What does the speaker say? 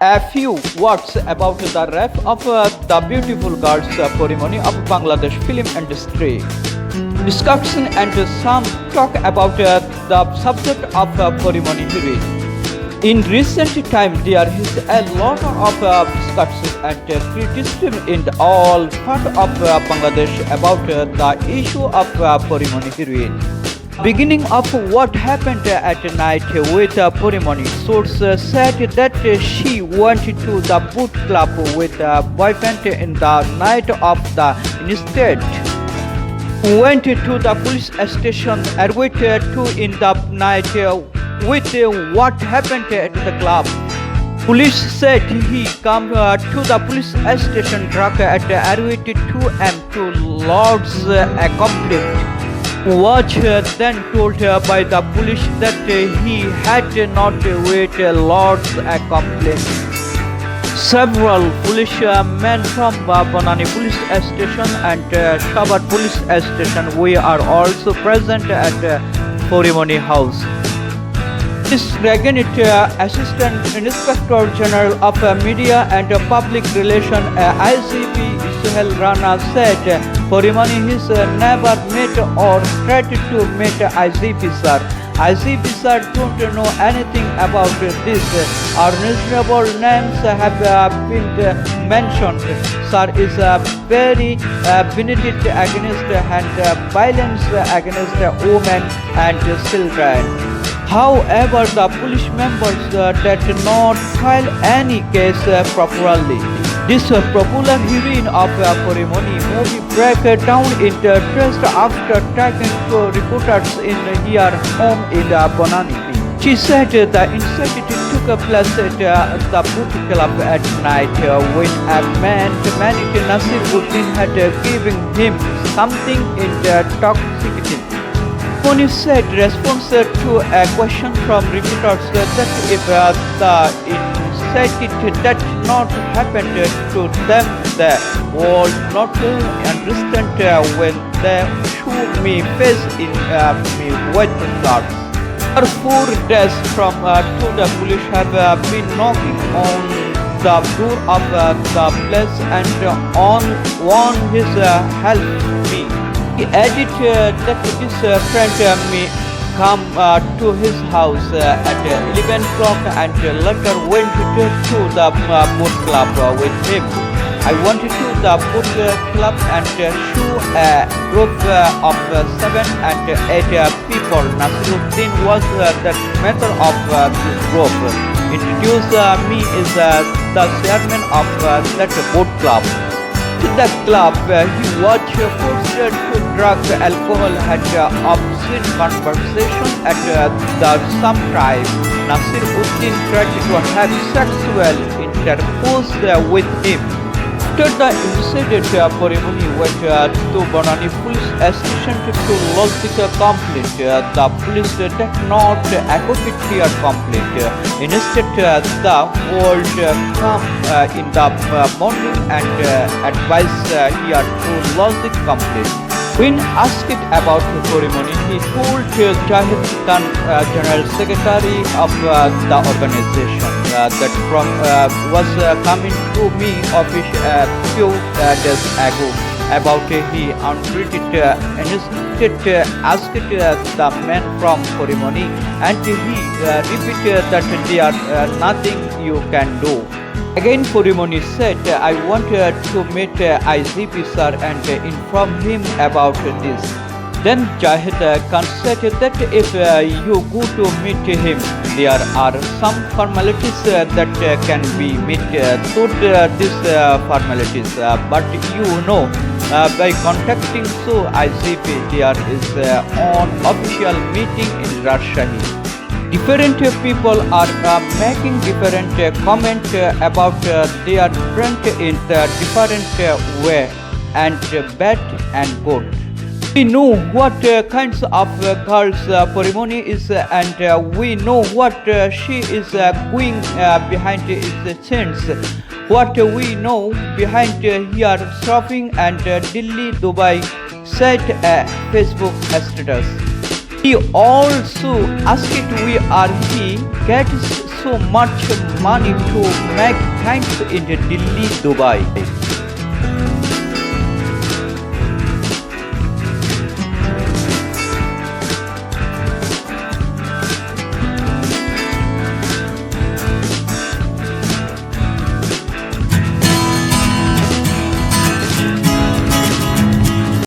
A few words about the rap of the beautiful girls ceremony of Bangladesh film industry. Discussion and some talk about the subject of ceremony heroine. In recent time, there is a lot of discussion and criticism in all part of Bangladesh about the issue of ceremony heroine. Beginning of what happened at night with Purimani, sources said that she went to the boot club with a boyfriend in the night of the instead. Went to the police station at 2 in the night with what happened at the club. Police said he come to the police station drunk at 2 am to lodge a complaint. Was then told by the police that he had not wait lodged a complaint. Several police men from Banani police station and Shabar police station we are also present at Purimani house. This Reganit Assistant Inspector General of Media and Public Relations ICP Suhail Rana said Purimani has never met or tried to meet ICP sir. ICP sir don't know anything about this. Unreasonable names have been mentioned. Sir is very benefit against and violence against women and children. However, the police members did not file any case properly. This popular heroine of ceremony movie broke down in interest after talking to reporters in her home in Banani. She said the incident took place at the boot club at night when a man named Nasiruddin had given him something intoxicating. Police said response to a question from reporters that if the incident that not happened to them, they would not understand when they show me face in me with cards. For 4 days from to the police have been knocking on the door of the place and on his help me. He added that his friend may come to his house at 11 o'clock and later went to the boat club with him. I went to the boat club and saw a group of 7 and 8 people. Nasiruddin was the member of this group. Introduced me as the chairman of that boat club. In the club, he was forced to drug alcohol, had obscene conversation at some time. Nasiruddin tried to have sexual intercourse with him. After the incident, Purimani went to Banani police station to lodge the complaint. The police did not accept their complaint. Instead, the world come in the morning and advise here to lodge the complaint. When asked about Purimani, he told Jahid Khan, General Secretary of the organization, that from was coming to me office a few days ago about he untreated instead asked the man from Purimani and he repeated that there nothing you can do. Again Purimani said, I wanted to meet ICP sir and inform him about this. Then Jahid Khan said that if you go to meet him, there are some formalities that can be met through these formalities. But you know, by contacting ICP, there is an official meeting in Rajshahi. Different people are making different comments about their friend in the different way and bad and good. We know what kinds of girls Purimani is and we know what she is going behind his scenes. What we know behind here shopping and Delhi, Dubai, said a Facebook status. He also asked we are he gets so much money to make things in Delhi, Dubai.